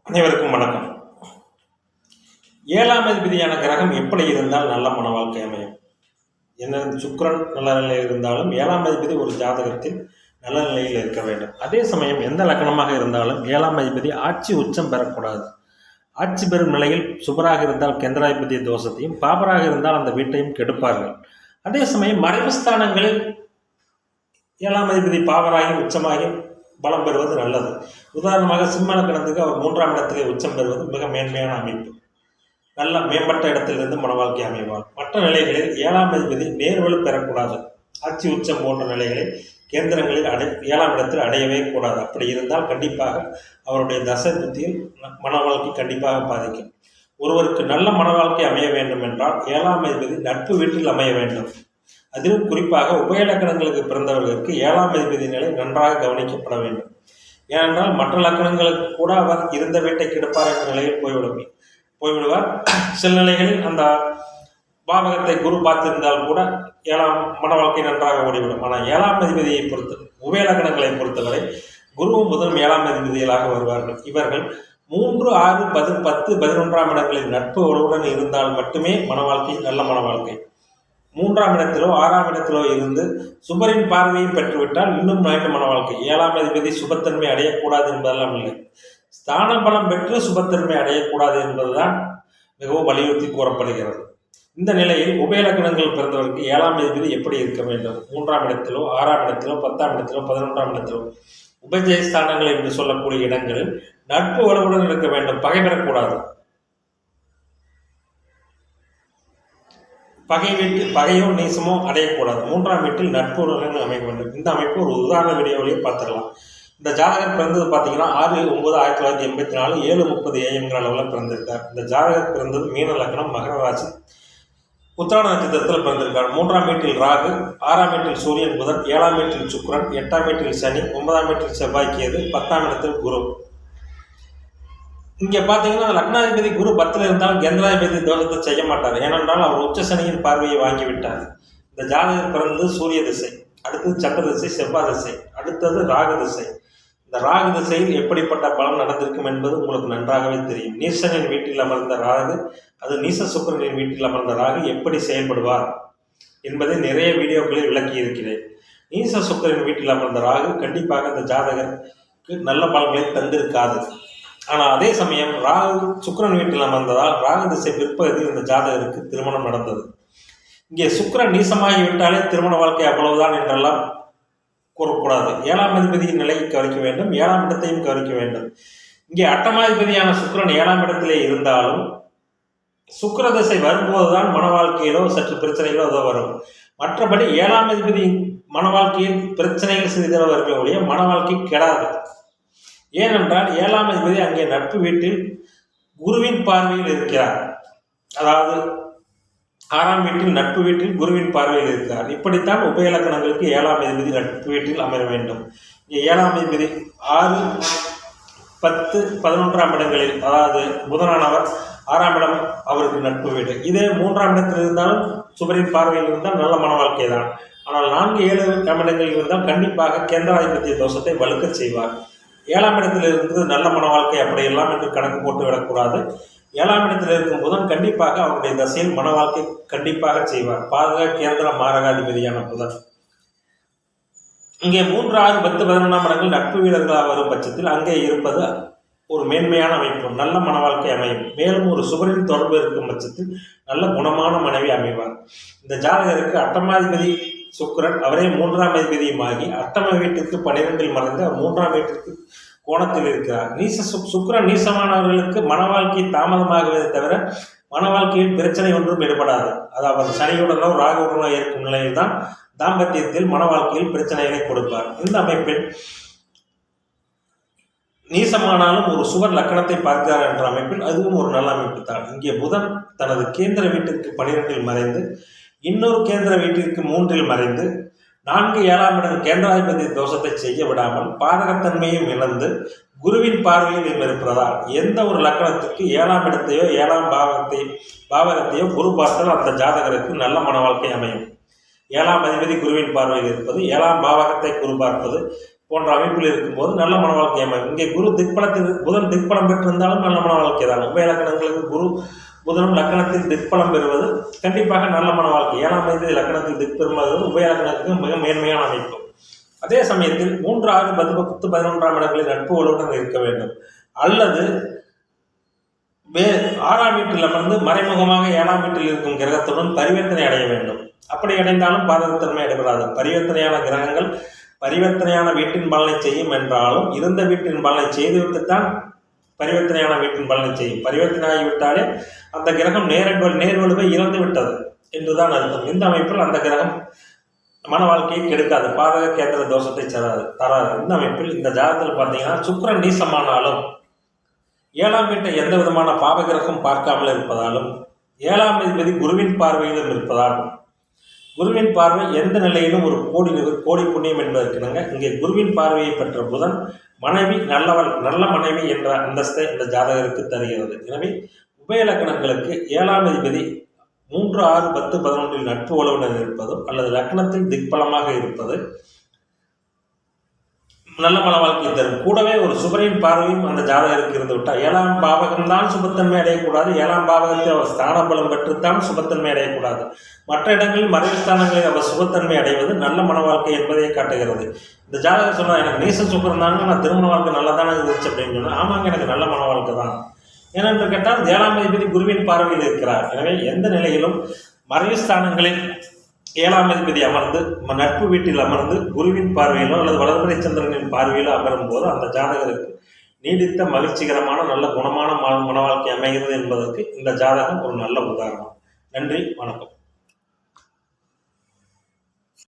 அனைவருக்கும் வணக்கம். ஏழாம் அதிபதியான கிரகம் எப்படி இருந்தால் நல்ல மன வாழ்க்கை அமையும்? என்ன சுக்கிரன் நல்ல நிலையில் இருந்தாலும் ஏழாம் அதிபதி ஒரு ஜாதகத்தில் நல்ல நிலையில் இருக்க வேண்டும். அதே சமயம் எந்த லக்கணமாக இருந்தாலும் ஏழாம் அதிபதி ஆட்சி உச்சம் பெறக்கூடாது. ஆட்சி பெறும் நிலையில் சுபராக இருந்தால் கேந்திராதிபதி தோஷத்தையும், பாபராக இருந்தால் அந்த வீட்டையும் கெடுப்பார்கள். அதே சமயம் மறைவு ஸ்தானங்களில் ஏழாம் அதிபதி பாவராகி உச்சமாகி பலம் பெறுவது நல்லது. உதாரணமாக சிம்ம லக்கணத்துக்கு அவர் 3ஆம் இடத்திலே உச்சம் பெறுவது மிக மேன்மையான அமைப்பு. நல்ல மேம்பட்ட இடத்திலிருந்து மன வாழ்க்கை அமைவார். மற்ற நிலைகளில் ஏழாம் அதிபதி நேர்வலு பெறக்கூடாது. ஆட்சி உச்சம் போன்ற நிலைகளில் கேந்திரங்களில் ஏழாம் இடத்தில் அடையவே கூடாது. அப்படி இருந்தால் கண்டிப்பாக அவருடைய தசை புத்தியில் மன வாழ்க்கை கண்டிப்பாக பாதிக்கும். ஒருவருக்கு நல்ல மன வாழ்க்கை அமைய வேண்டும் என்றால் ஏழாம் அதிபதி நட்பு வீட்டில் அமைய வேண்டும். அதிலும் குறிப்பாக உபயலக்கணங்களுக்கு பிறந்தவர்களுக்கு ஏழாம் அதிபதி நிலை நன்றாக கவனிக்கப்பட வேண்டும். ஏனென்றால் மற்ற லக்கணங்களுக்கு கூட அவர் இருந்த வீட்டை கெடுப்பார் என்ற நிலையில் போய்விடுவார். சில நிலைகளில் அந்த பாவகத்தை குரு பார்த்திருந்தால் கூட ஏழாம் மன வாழ்க்கை நன்றாக ஓடிவிடும். ஆனால் ஏழாம் அதிபதியை உபயலக்கணங்களை பொறுத்தவரை குருவும் புதனும் ஏழாம் அதிபதிகளாக வருவார்கள். இவர்கள் 3, 6, 10, 11ஆம் இடங்களில் நட்பு உறவுடன் இருந்தால் மட்டுமே மன வாழ்க்கை நல்ல மன வாழ்க்கை. 3ஆம் இடத்திலோ 6ஆம் இடத்திலோ இருந்து சுபரின் பார்வையை பெற்றுவிட்டால் இன்னும் நல்ல மன வாழ்க்கை. ஏழாம் அதிபதி சுபத்தன்மை அடையக்கூடாது என்பதெல்லாம் இல்லை. ஸ்தான பலம் பெற்று சுபத்தன்மை அடையக்கூடாது என்பதுதான் மிகவும் வலியுறுத்தி கூறப்படுகிறது. இந்த நிலையில் உபயலக்கணங்கள் பிறந்தவருக்கு ஏழாம் அதிபதி எப்படி இருக்க வேண்டும்? 3ஆம் இடத்திலோ 6ஆம் இடத்திலோ 10ஆம் இடத்திலோ 11ஆம் இடத்திலோ உபஜயஸ்தானங்கள் என்று சொல்லக்கூடிய இடங்களில் நட்பு உறவுடன் இருக்க வேண்டும். பகை பெறக்கூடாது. பகையோ நீசமோ அடையக்கூடாது. 3ஆம் வீட்டில் நட்பு உறவுடன் அமைய வேண்டும். இந்த அமைப்பு ஒரு உதாரண வீடியோவிலேயே பார்த்துடலாம். இந்த ஜாதகர் பிறந்தது பார்த்தீங்கன்னா 6/9/1984 7:30 AM அளவில் பிறந்திருக்கார். இந்த ஜாதகர் பிறந்தது மீன லக்னம், மகர ராசி, உத்திராட நட்சத்திரத்தில் பிறந்திருக்கார். 3ஆம் வீட்டில் ராகு, 6ஆம் வீட்டில் சூரியன் புதன், 7ஆம் வீட்டில் சுக்கிரன், 8ஆம் வீட்டில் சனி, 9ஆம் வீட்டில் செவ்வாய் கேது, 10ஆம் இடத்தில் குரு. இங்கே பார்த்தீங்கன்னா லக்னாதிபதி குரு 10ல் இருந்தாலும் கேந்திராதிபதி தோஷத்தை செய்ய மாட்டார். ஏனென்றால் அவர் உச்ச சனியின் பார்வையை வாங்கிவிட்டார். இந்த ஜாதகர் பிறந்தது சூரிய திசை, அடுத்தது சந்திர திசை, செவ்வாய் திசை, அடுத்தது ராகு திசை. இந்த ராகு திசையில் எப்படிப்பட்ட பலன் நடந்திருக்கும் என்பது உங்களுக்கு நன்றாகவே தெரியும். நீசனின் வீட்டில் அமர்ந்த ராகு, அது நீச சுக்கிரனின் வீட்டில் அமர்ந்த ராகு எப்படி செயல்படுவார் என்பதை நிறைய வீடியோக்களில் விளக்கி இருக்கிறேன். நீச சுக்கிரனின் வீட்டில் அமர்ந்த ராகு கண்டிப்பாக இந்த ஜாதகருக்கு நல்ல பலன்களை தந்திருக்காது. ஆனால் அதே சமயம் ராகு சுக்கிரன் வீட்டில் அமர்ந்ததால் ராகு திசை பிற்பகுதியில் இந்த ஜாதகருக்கு திருமணம் நடந்தது. இங்கே சுக்கிரன் நீசமாகிவிட்டாலே திருமண வாழ்க்கை அவ்வளவுதான் என்றெல்லாம் கூறக்கூடாது. ஏழாம் அதிபதியின் நிலையை கவனிக்க வேண்டும், 7ஆம் இடத்தையும் கவனிக்க வேண்டும். இங்கே அட்டமாதிபதியான சுக்கிரன் 7ஆம் இடத்திலே இருந்தாலும் சுக்கிர திசை வரும்போதுதான் மன வாழ்க்கையிலோ சற்று பிரச்சனைகளோ அதோ வரும். மற்றபடி 7ஆம் அதிபதி மன வாழ்க்கையில் பிரச்சனைகள் சிறிதளவு வருமே ஒழிய மன வாழ்க்கை கெடாது. ஏனென்றால் 7ஆம் அதிபதி அங்கே நட்பு வீட்டில் குருவின் பார்வையில் இருக்கிறார். அதாவது 6ஆம் வீட்டில் நட்பு வீட்டில் குருவின் பார்வையில் இருக்கிறார். இப்படித்தான் உபயலக்கணங்களுக்கு 7ஆம் அதிபதி நட்பு வீட்டில் அமர வேண்டும். இங்கே 7ஆம் அதிபதி 6, 10, 11ஆம் இடங்களில், அதாவது புதனானவர் 6ஆம் இடம் அவருக்கு நட்பு வீடு. இதே 3ஆம் இடத்தில் இருந்தாலும் சுபரின் பார்வையில் இருந்தால் நல்ல மன வாழ்க்கை தான். ஆனால் 4, 7ஆம் இடங்களில் இருந்தால் கண்டிப்பாக கேந்திராதிபத்திய தோஷத்தை வலுக்க செய்வார். 7ஆம் இடத்தில் இருந்து நல்ல மன வாழ்க்கை அப்படியெல்லாம் என்று கணக்கு போட்டு விடக்கூடாது. 7ஆம் இடத்தில் இருக்கும் புதன் கண்டிப்பாக அவருடைய தசையில் மன வாழ்க்கை கண்டிப்பாக செய்வார். பாதக கேந்திர மாரகாதிபதியான புதன். இங்கே 3, 6, 10, 11ஆம் இடங்கள் நட்பு வீரர்களாக வரும் பட்சத்தில் அங்கே இருப்பது ஒரு மேன்மையான அமைப்பு, நல்ல மன வாழ்க்கை அமையும். மேலும் ஒரு சுபரின் தொடர்பு இருக்கும் பட்சத்தில் நல்ல குணமான மனைவி அமைவார். இந்த ஜாதகருக்கு அட்டமாதிபதி சுக்கிரன், அவரே 3ஆம் அதிபதியுமாகி அட்டம வீட்டிற்கு 12இல் மறைந்து 3ஆம் வீட்டிற்கு கோணத்தில் இருக்கிறார். சுக்கிரன் நீசமானவர்களுக்கு மன வாழ்க்கை தாமதமாகவே தவிர மன வாழ்க்கையில் பிரச்சனை ஒன்றும் ஏற்படாது. அதாவது சனியுடனோ ராகுடனோ இருக்கும் நிலையில் தான் தாம்பத்தியத்தில் மன வாழ்க்கையில் பிரச்சனைகளை கொடுப்பார். இந்த அமைப்பில் நீசமானாலும் ஒரு சுவர் லக்கணத்தை பார்க்கிறார் என்ற அமைப்பில் அதுவும் ஒரு நல்ல அமைப்பு தான். இங்கே புதன் தனது கேந்திர வீட்டிற்கு 12இல் மறைந்து, இன்னொரு கேந்திர வீட்டிற்கு 3இல் மறைந்து, 4, 7ஆம் இடம் கேந்திராதிபதி தோஷத்தை செய்ய விடாமல் பாதகத்தன்மையும் இழந்து குருவின் பார்வையில் இருப்பதால் எந்த ஒரு லக்கணத்துக்கு 7ஆம் இடத்தையோ 7ஆம் பாவகத்தையோ குரு பார்த்தால் அந்த ஜாதகருக்கு நல்ல மன வாழ்க்கை அமையும். 7ஆம் அதிபதி குருவின் பார்வையில் இருப்பது, 7ஆம் பாவகத்தை குரு பார்ப்பது, போன்ற அமைப்பில் இருக்கும்போது நல்ல மன வாழ்க்கை அமையும். இங்கே குரு திக்பலத்தில் புதன் திக்பலம் பெற்றிருந்தாலும் நல்ல மன வாழ்க்கை தான். உபய லக்கணங்களுக்கு குரு புதனும் லக்கணத்தில் திக்பலம் பெறுவது கண்டிப்பாக நல்ல மன வாழ்க்கை. 7ஆம் தேதி லக்கணத்தில் திக்பெறுவது உபய லக்கணத்துக்கு மிக மேன்மையான அமைப்பு. அதே சமயத்தில் 3, 6, 10, 11ஆம் இடங்களில் நட்பு வலுவுடன் இருக்க வேண்டும். அல்லது 6ஆம் வீட்டில் அமர்ந்து மறைமுகமாக 7ஆம் வீட்டில் இருக்கும் கிரகத்துடன் பரிவர்த்தனை அடைய வேண்டும். அப்படி அடைந்தாலும் பாதகத்தன்மை அடைபடாது. பரிவர்த்தனையான கிரகங்கள் பரிவர்த்தனையான வீட்டின் பலனை செய்யும் என்றாலும் இருந்த வீட்டின் பலனை செய்துவிட்டுத்தான் பரிவர்த்தனையான வீட்டின் பலனை செய்யும். பரிவர்த்தனை ஆகிவிட்டாலே அந்த கிரகம் நேர்வலுவை இழந்து விட்டது என்றுதான் அர்த்தம். இந்த அமைப்பில் அந்த கிரகம் மன வாழ்க்கையை கெடுக்காது, பாதக கேந்திர தோஷத்தை தராது. இந்த அமைப்பில் இந்த ஜாதகத்தில் பார்த்தீங்கன்னா சுக்கிரன் நீசமானாலும் 7ஆம் வீட்டை எந்த விதமான பாவகிரகம் பார்க்காமல் இருப்பதாலும் 7ஆம் அதிபதி குருவின் பார்வையிலும் இருப்பதால் குருவின் பார்வை எந்த நிலையிலும் ஒரு கோடி புண்ணியம் என்பதற்கிணங்க இங்கே குருவின் பார்வையை பெற்ற புதன் மனைவி நல்ல மனைவி என்ற அந்தஸ்தை இந்த ஜாதகருக்கு தருகிறது. எனவே உபய லக்கணங்களுக்கு 7ஆம் அதிபதி 3, 6, 10, 11 நட்பு வலுவுடன் இருப்பதும் அல்லது லக்னத்தில் திக்பலமாக இருப்பது நல்ல மன வாழ்க்கை தரும். கூடவே ஒரு சுபரின் பார்வையும் அந்த ஜாதகருக்கு இருந்து விட்டால் 7ஆம் பாவகம் தான் சுபத்தன்மை அடையக்கூடாது. 7ஆம் பாவகத்தில் அவர் ஸ்தான பலம் பெற்றுத்தான் சுபத்தன்மை அடையக்கூடாது. மற்ற இடங்களில் மறைவு ஸ்தானங்களில் அவர் சுபத்தன்மை அடைவது நல்ல மன வாழ்க்கை என்பதை காட்டுகிறது. இந்த ஜாதகம் சொன்னால் எனக்கு நீச சுக்கரம் தாங்க, நான் திருமண வாழ்க்கை நல்லா தானே இருந்துச்சு அப்படின்னு சொன்னால் ஆமாங்க, எனக்கு நல்ல மன வாழ்க்கை தான். ஏனென்று கேட்டால் 7ஆம் அதிபதி குருவின் பார்வையில் இருக்கிறார். எனவே எந்த நிலையிலும் மறைவு ஸ்தானங்களில் 7ஆம் அதிபதி அமர்ந்து நட்பு வீட்டில் அமர்ந்து குருவின் பார்வையிலோ அல்லது வளர்பிறை சந்திரனின் பார்வையிலோ அமரும் போது அந்த ஜாதகருக்கு நீடித்த மகிழ்ச்சிகரமான நல்ல குணமான மன வாழ்க்கை அமைகிறது என்பதற்கு இந்த ஜாதகம் ஒரு நல்ல உதாரணம். நன்றி, வணக்கம்.